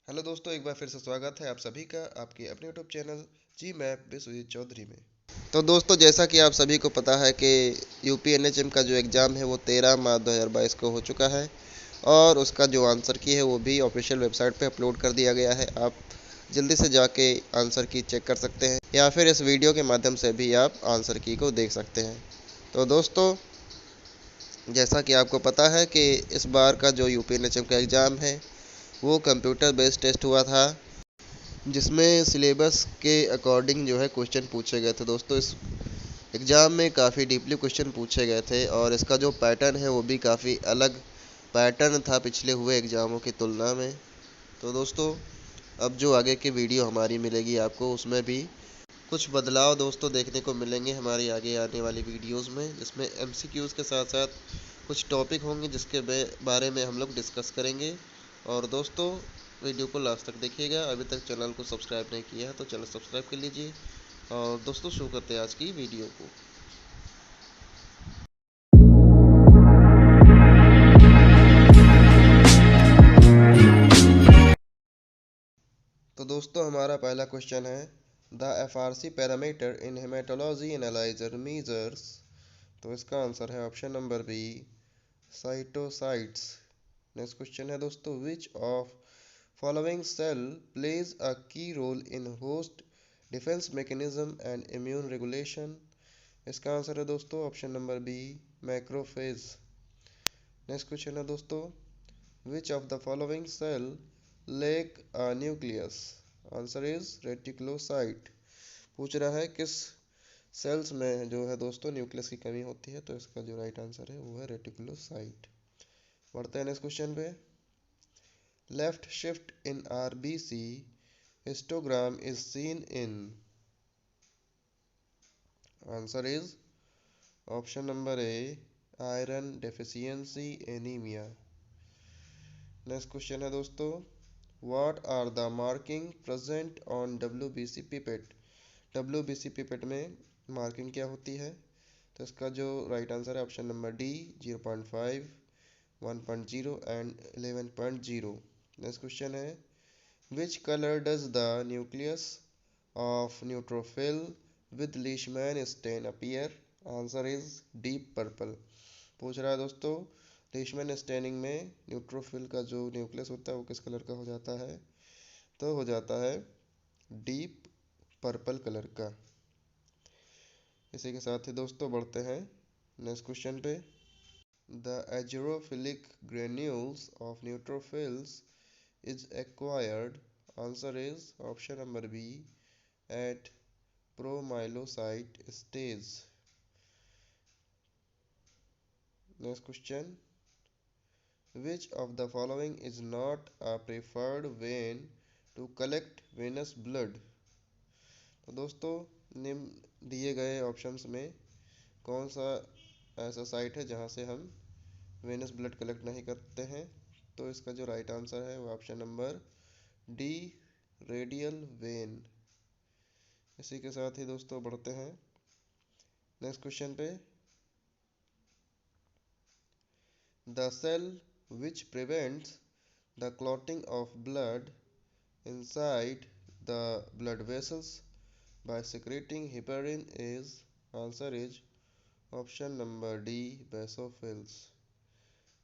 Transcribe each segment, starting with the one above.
Hello दोस्तों, एक बार फिर से स्वागत है आप सभी का आपके अपने यूट्यूब चैनल जी मैप विश्वजीत चौधरी में। तो दोस्तों, जैसा कि आप सभी को पता है कि यूपीएनएचएम का जो एग्ज़ाम है वो 13 मार्च 2022 को हो चुका है और उसका जो आंसर की है वो भी ऑफिशियल वेबसाइट पे अपलोड कर दिया गया है। आप जल्दी से जाके आंसर की चेक कर सकते हैं या फिर इस वीडियो के माध्यम से भी आप आंसर की को देख सकते हैं। तो दोस्तों, जैसा कि आपको पता है कि इस बार का जो यूपीएनएचएम का एग्ज़ाम है वो कंप्यूटर बेस्ड टेस्ट हुआ था, जिसमें सिलेबस के अकॉर्डिंग जो है क्वेश्चन पूछे गए थे। दोस्तों, इस एग्ज़ाम में काफ़ी डीपली क्वेश्चन पूछे गए थे और इसका जो पैटर्न है वो भी काफ़ी अलग पैटर्न था पिछले हुए एग्ज़ामों की तुलना में। तो दोस्तों, अब जो आगे की वीडियो हमारी मिलेगी आपको, उसमें भी कुछ बदलाव दोस्तों देखने को मिलेंगे हमारी आगे आने वाली वीडियोस में, जिसमें एमसीक्यूज़ के साथ साथ कुछ टॉपिक होंगे जिसके बारे में हम लोग डिस्कस करेंगे। और दोस्तों, वीडियो को लास्ट तक देखिएगा। अभी तक चैनल को सब्सक्राइब नहीं किया है तो चैनल सब्सक्राइब कर लीजिए। और दोस्तों, शुरू करते हैं आज की वीडियो को। तो दोस्तों, हमारा पहला क्वेश्चन है the FRC parameter in haematology analyser measures. तो इसका आंसर है option number B, cytocytes. Next question है दोस्तों, which of following cell plays a key role in host defence mechanism and immune regulation. इसका आंसर है दोस्तों option number B, macrophage. Next question है दोस्तों, which of the following cell lack a nucleus. Answer is reticulocyte. पूछ रहा है किस sales में जो है दोस्तों न्यूक्लियस की कमी होती है, तो इसका जो राइट आंसर है वो है रेटिकुलोसाइट। बढ़ते हैं नेक्स्ट क्वेश्चन पे। Left shift in RBC histogram is seen in. Answer is option number A, iron deficiency anaemia. Next question है दोस्तों, what are the marking present on WBC pipette. WBC pipette में marking क्या होती है, तो इसका जो राइट आंसर है option number D, 0.5, 1.0 and 11.0। Next question है, which colour does the nucleus of neutrophil with Leishman stain appear. Answer is deep purple. पूछ रहा है दोस्तों, लीशमैन स्टेनिंग में न्यूट्रोफिल का जो न्यूक्लियस होता है वो किस कलर का हो जाता है, तो हो जाता है डीप पर्पल कलर का। इसी के साथ ही दोस्तों बढ़ते हैं नेक्स्ट क्वेश्चन पे। The azurophilic granules of neutrophils is acquired. Answer is option number B, at promyelocyte stage. Next question, which of the following is not a preferred vein to collect venous blood। तो दोस्तों, निम्न दिए गए options में कौन सा ऐसा site है जहां से हम वेनस ब्लड कलेक्ट नहीं करते हैं, तो इसका जो राइट आंसर है वो option number D, radial vein. इसी के साथ ही दोस्तों बढ़ते हैं नेक्स्ट क्वेश्चन पे। The cell which prevents the clotting of blood inside the blood vessels by secreting heparin is, answer is option number D, basophils।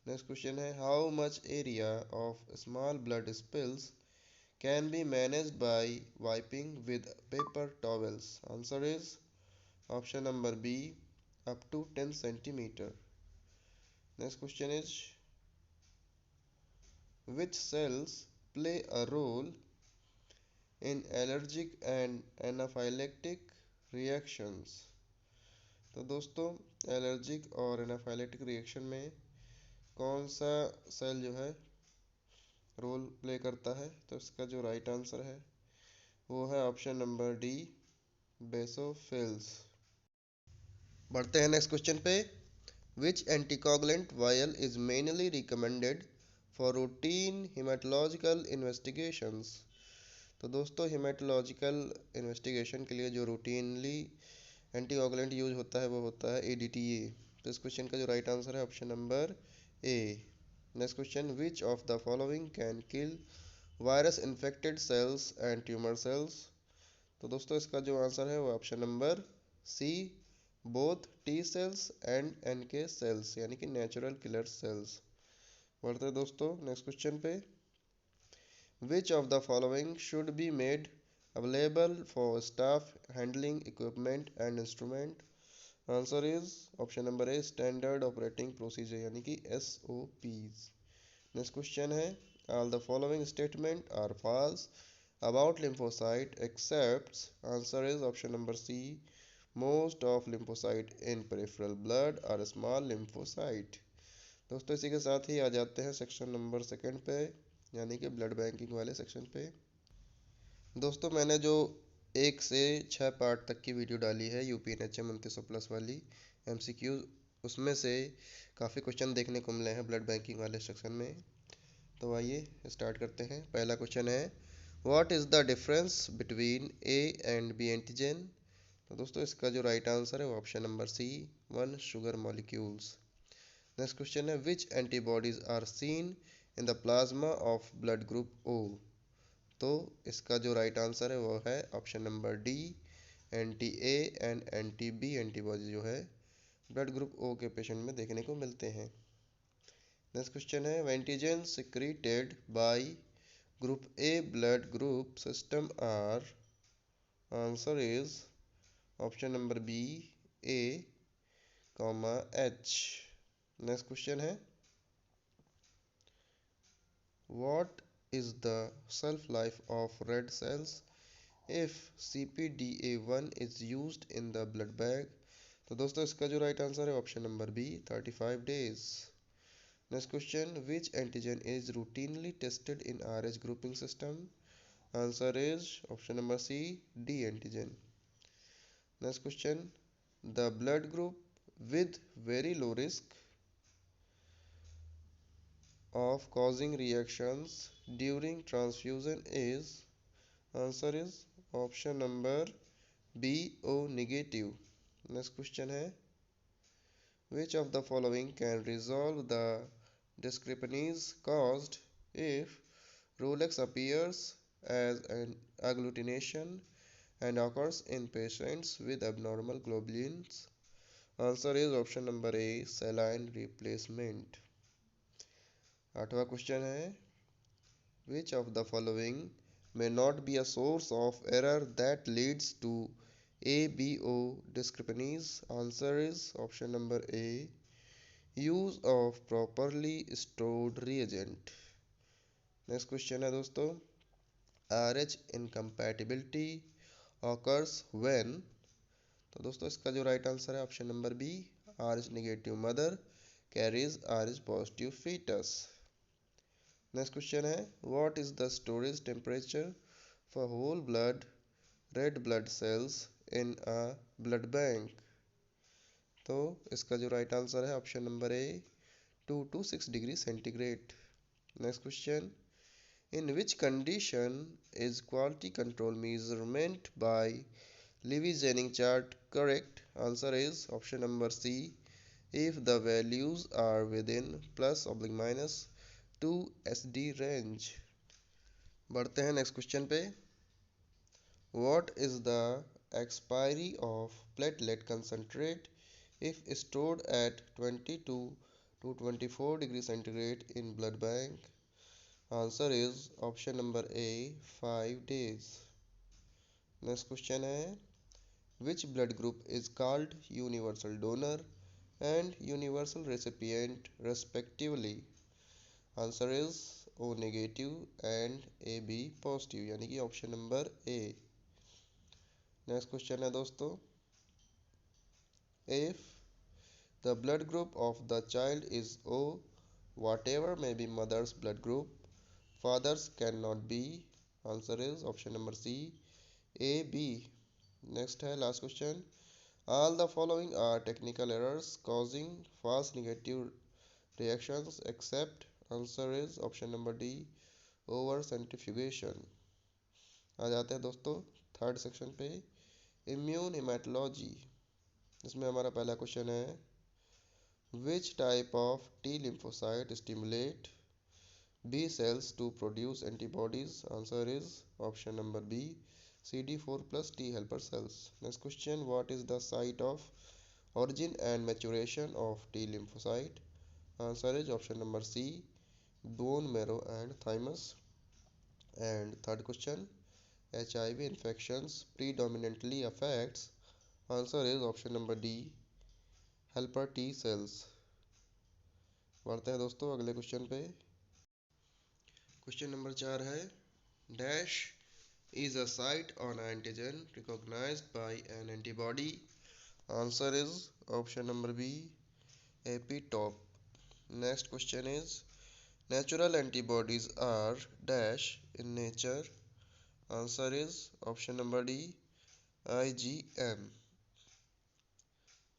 Next question है, how much area of small blood spills can be managed by wiping with paper towels। Answer is option number B, up to 10 centimeter। Next question is, which cells play a role in allergic and anaphylactic reactions। तो दोस्तों, allergic और anaphylactic reaction में कौन सा cell जो है role play करता है, तो इसका जो राइट आंसर है वो है ऑप्शन नंबर डी, बेसोफिल्स। बढ़ते हैं नेक्स्ट क्वेश्चन पे। Which anticoagulant vial is mainly recommended for routine haematological investigations. तो दोस्तों, हेमाटोलॉजिकल इन्वेस्टिगेशन के लिए जो रूटीनली एंटीकोगुलेंट यूज होता है वो होता है एडीटीए। तो इस क्वेश्चन का जो राइट आंसर है option number A. Next question, which of the following can kill virus infected cells and tumour cells. तो दोस्तों इसका जो आंसर है वो option number C, both T cells and NK cells, यानी कि नेचुरल किलर सेल्स। बढ़ते हैं दोस्तों नेक्स्ट क्वेश्चन पे। Which of the following should be made available for staff handling equipment and instrument. Answer is option number A, standard operating procedure, यानी कि SOPs। Next question है, all the following statement are false about lymphocyte excepts। Answer is option number C, most of lymphocyte in peripheral blood are small lymphocyte। दोस्तों इसी के साथ ही आ जाते हैं section number second पे, यानी कि ब्लड बैंकिंग वाले सेक्शन पे। दोस्तों मैंने जो 1 से 6 पार्ट तक की वीडियो डाली है UPNHM 2900+ वाली MCQ, उसमें से काफ़ी क्वेश्चन देखने को मिले हैं ब्लड बैंकिंग वाले सेक्शन में। तो आइए स्टार्ट करते हैं। पहला क्वेश्चन है, what is the difference between A and B antigen. तो दोस्तों इसका जो राइट आंसर है वो option number C, 1 sugar molecules. Next question है, which antibodies are seen in the plasma of blood group O। तो इसका जो राइट आंसर है वो है option number D, anti-A and anti-B antibody जो है ब्लड ग्रुप O के पेशेंट में देखने को मिलते हैं। नेक्स्ट क्वेश्चन है, antigen secreted by group A blood group system are. Answer is option number B, A, H। Next question है, what is the self life of red cells if CPDA1 is used in the blood bag. तो दोस्तों इसका जो right answer है option number B, 35 days. Next question, which antigen is routinely tested in RH grouping system. Answer is option number C, D antigen. Next question, the blood group with very low risk of causing reactions during transfusion is। Answer is option number B, O negative। Next question है, which of the following can resolve the discrepancies caused if Rolex appears as an agglutination and occurs in patients with abnormal globulins। Answer is option number A, saline replacement। आठवां question है, which of the following may not be a source of error that leads to ABO discrepancies। Answer is option number A, use of properly stored reagent। Next question है दोस्तों, RH incompatibility occurs when। तो दोस्तों इसका जो right answer है option number B, RH negative mother carries RH positive foetus. Next question है, what is the storage temperature for whole blood red blood cells in a blood bank. तो इसका जो right answer है option number A, 2 to 6 degree centigrade. Next question, in which condition is quality control measurement by Levy-Jennings chart correct। Answer is option number C, if the values are within +/- 2 SD range। बढ़ते हैं next question पे, what is the expiry of platelet concentrate if stored at 22 to 24 degree centigrade in blood bank. Answer is option number A, 5 days। Next question है, which blood group is called universal donor and universal recipient respectively। Answer is O negative and AB positive, यानी कि option number A. Next question है दोस्तों, if the blood group of the child is O, whatever may be mother's blood group, father's cannot be। Answer is option number C, AB। Next है last question, all the following are technical errors causing false negative reactions except। Answer is option number D, over centrifugation. आ जाते हैं दोस्तों third section पे, immune haematology. इसमें हमारा पहला question है, which type of T lymphocyte stimulate B cells to produce antibodies. Answer is option number B, CD4 plus T helper cells. Next question, what is the site of origin and maturation of T lymphocyte? Answer is option number C, bone marrow and thymus. And third question, HIV infections predominantly affects. Answer is option number D, helper T cells. बढ़ते हैं दोस्तों अगले question पे। Question number 4 है, dash is a site on antigen recognized by an antibody. Answer is option number B, epitope. Next question is, natural antibodies are dash in nature. Answer is option number D, IgM.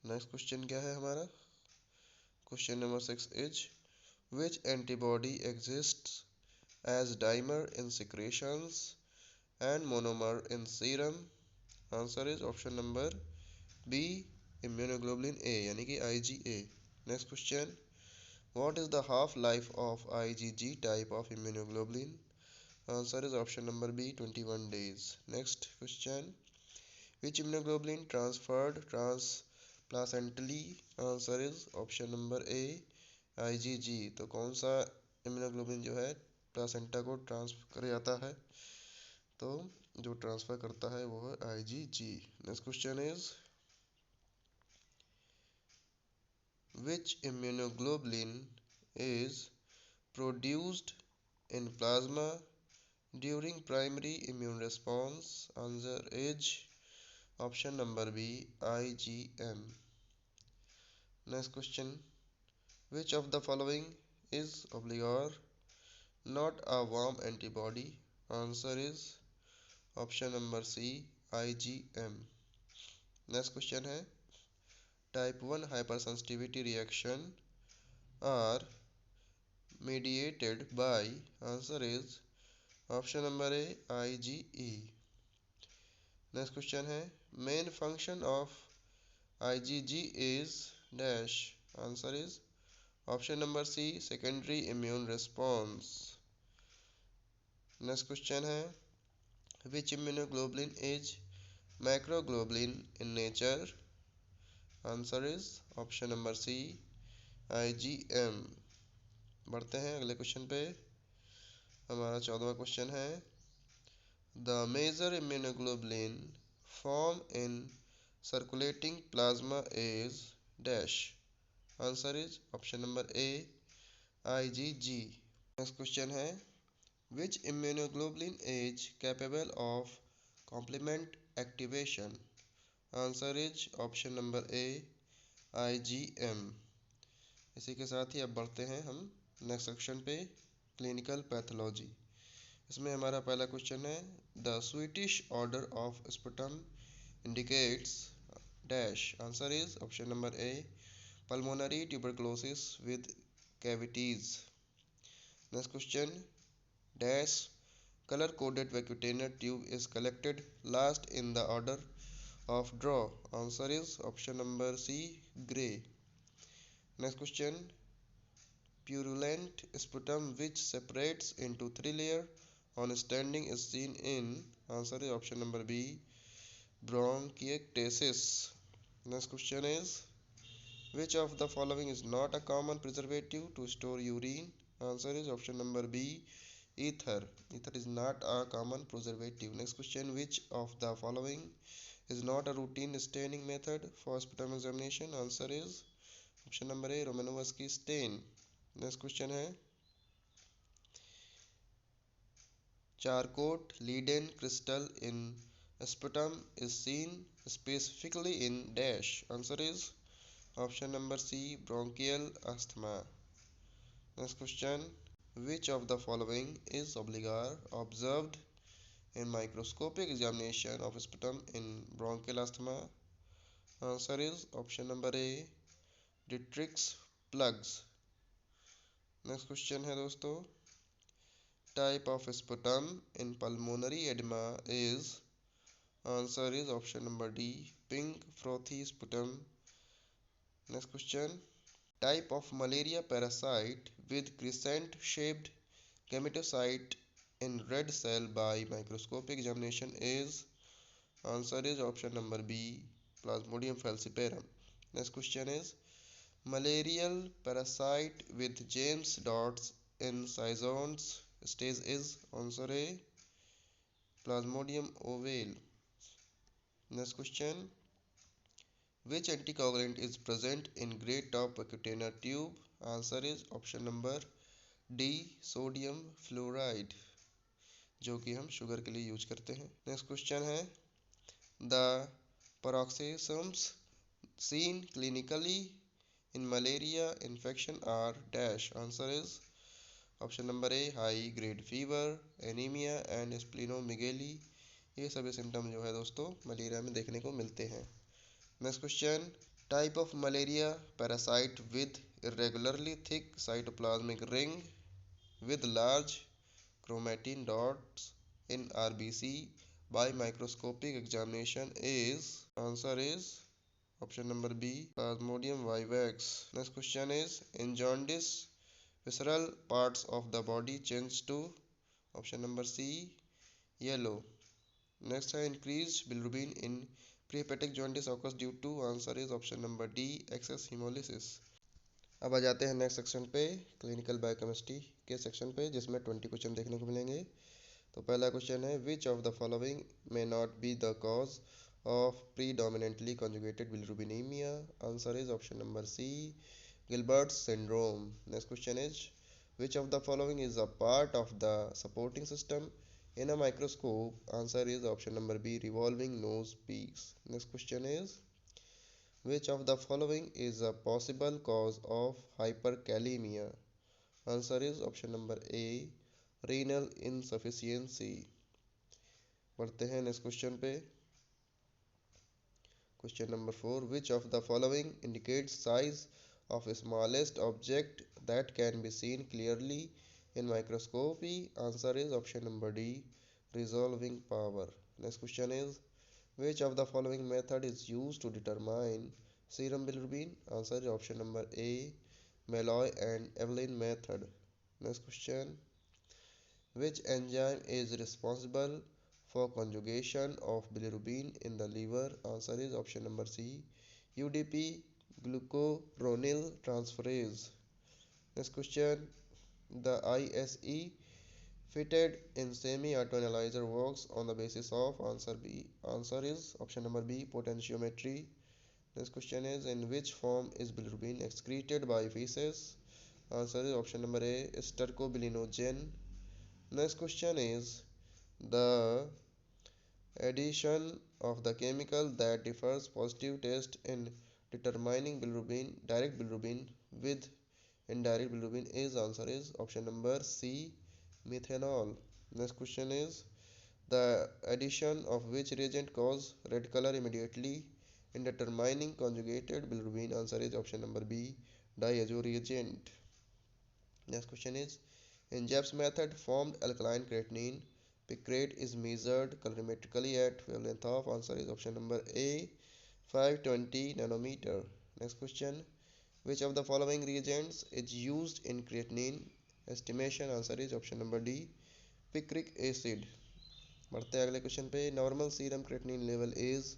Next question क्या है हमारा? Question number 6 is, which antibody exists as dimer in secretions and monomer in serum? Answer is option number B, immunoglobulin A यानी कि IgA. Next question, what is the half life of IgG type of immunoglobulin? Answer is option number B, 21 days. Next question, which immunoglobulin transferred transplacentally? Answer is option number A, IgG. तो कौन सा immunoglobulin जो है placenta को transfer कर जाता है? तो जो ट्रांसफर करता है वो है IgG. Next question is, which immunoglobulin is produced in plasma during primary immune response? Answer is option number B, IgM. Next question, which of the following is obligor not a warm antibody? Answer is option number C, IgM. Next question है, type 1 hypersensitivity reaction are mediated by? Answer is option number A, IgE. Next question है, main function of IgG is dash. Answer is option number C, secondary immune response. Next question है, which immunoglobulin is macroglobulin in nature? Answer is option number C, IgM. बढ़ते हैं अगले question पे। हमारा 14वां question है, the major immunoglobulin form in circulating plasma is dash. Answer is option number A, IgG. Next question है, which immunoglobulin is capable of complement activation? Answer is option number A, IgM. इसी के साथ ही अब बढ़ते हैं हम next section पे, clinical pathology. इसमें हमारा पहला क्वेश्चन है, the sweetish order of sputum indicates dash. Answer is option number A, pulmonary tuberculosis with cavities. Next question, dash color coded vacutainer tube is collected last in the order of draw. Answer is option number C, gray. Next question, purulent sputum which separates into three layers on standing is seen in? Answer is option number B, bronchiectasis. Next question is, which of the following is not a common preservative to store urine? Answer is option number B, ether. Ether is not a common preservative. Next question, which of the following is not a routine staining method for sputum examination? Answer is option number A, Romanovsky stain. Next question है, charcoat leaden crystal in sputum is seen specifically in dash. Answer is option number C, bronchial asthma. Next question, which of the following is obligor observed in microscopic examination of sputum in bronchial asthma? Answer is option number A, Dietrich's plugs. Next question है दोस्तों, type of sputum in pulmonary oedema is? Answer is option number D, pink frothy sputum. Next question, type of malaria parasite with crescent shaped Gametocyte in red cell by microscopic examination is, answer is option number B, Plasmodium falciparum. Next question is, malarial parasite with James dots in Sison's stage is, answer A, Plasmodium ovale. Next question, which anticoagulant is present in great top percutaneous tube? Answer is option number D, sodium fluoride, जो कि हम sugar के लिए use करते हैं। Next question है, the paroxysms seen clinically in malaria infection are dash. Answer is option number A, high grade fever, anemia and splenomegaly. ये सभी सिम्टम जो है दोस्तों मलेरिया में देखने को मिलते हैं। Next question, type of malaria parasite with irregularly thick cytoplasmic ring with large chromatin dots in RBC by microscopic examination is, answer is option number B, Plasmodium vivax. Next question is, in jaundice visceral parts of the body change to, option number C, yellow. Next है, increased bilirubin in prehepatic jaundice occurs due to, answer is option number D, excess hemolysis. अब आ जाते हैं next section पे, clinical biochemistry के section पे, जिसमें 20 question देखने को मिलेंगे। तो पहला क्वेश्चन है, which of the following may not be the cause of predominantly conjugated bilirubinaemia? Answer is option number C, Gilbert syndrome. Next question is, which of the following is a part of the supporting system in a microscope? Answer is option number B, revolving nose piece. Next question is, which of the following is a possible cause of hyperkalemia? Answer is option number A, renal insufficiency. बढ़ते हैं next question पे। Question number 4, which of the following indicates size of smallest object that can be seen clearly in microscopy? Answer is option number D, resolving power. Next question is, which of the following method is used to determine serum bilirubin? Answer is option number A, Malloy and Evelyn method. Next question, which enzyme is responsible for conjugation of bilirubin in the liver? Answer is option number C, UDP glucuronil transferase. Next question, the ISE fitted in semi-auto analyzer works on the basis of, answer is option number B, potentiometry. Next question is, in which form is bilirubin excreted by feces? Answer is option number A, stercobilinogen. Next question is, the addition of the chemical that differs positive test in determining bilirubin, direct bilirubin with indirect bilirubin is, answer is option number C, methanol. Next question is, the addition of which reagent cause red color immediately in determining conjugated bilirubin? Answer is option number B, diazo reagent. Next question is, in Jeff's method formed alkaline creatinine picrate is measured colorimetrically at wavelength of, answer is option number A, 520 nanometer. Next question, which of the following reagents is used in creatinine estimation? Answer is option number D, picric acid. बढ़ते हैं अगले question पे, normal serum creatinine level is,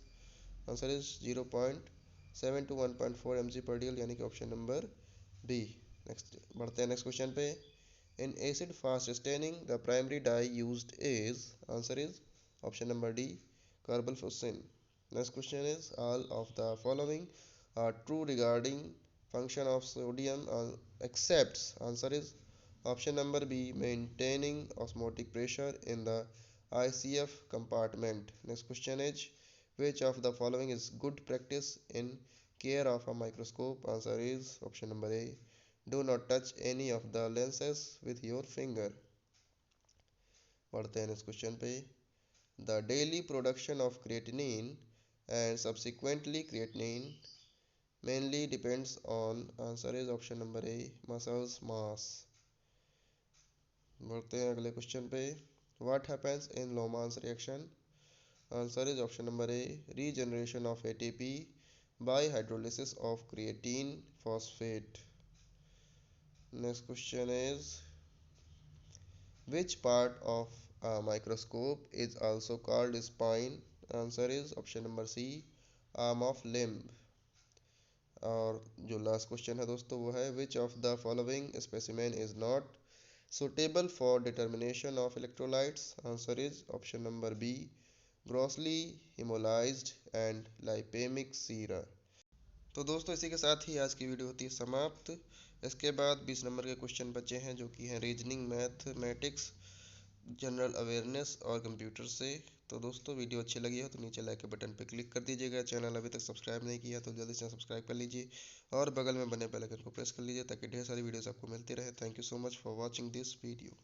answer is 0.7 to 1.4 mg/dl, यानी कि option number B. Next बढ़ते हैं next question पे, in acid fast staining the primary dye used is, answer is option number D, carbofuchsin. Next question is, all of the following are true regarding function of sodium except, answer is option number B, maintaining osmotic pressure in the ICF compartment. Next question is, which of the following is good practice in care of a microscope? Answer is option number A, do not touch any of the lenses with your finger. बढ़ते हैं next question पे, the daily production of creatinine and subsequently creatinine mainly depends on, answer is option number A, muscles mass. बढ़ते हैं अगले question पे, what happens in Lohmann's reaction? Answer is option number A, regeneration of ATP by hydrolysis of creatine phosphate. Next question is, Which part of a microscope is also called spine? Answer is option number C, arm of limb. और जो last question है दोस्तों वो है which of the following specimen is not suitable for determination of electrolytes? Answer is option number B, grossly haemolysed and lipaemic sera. तो दोस्तों इसी के साथ ही आज की वीडियो होती है समाप्त। इसके बाद 20 नंबर के क्वेश्चन बचे हैं जो कि हैं रीजनिंग, मैथमेटिक्स, जनरल अवेयरनेस और कंप्यूटर से। तो दोस्तों वीडियो अच्छी लगी हो तो नीचे लाइक के बटन पर क्लिक कर दीजिएगा। चैनल अभी तक सब्सक्राइब नहीं किया तो जल्दी से सब्सक्राइब कर लीजिए और बगल में बने बेल आइकन को प्रेस कर लीजिए ताकि ढेर सारी वीडियोस आपको मिलती रहे। Thank you so much for watching this video.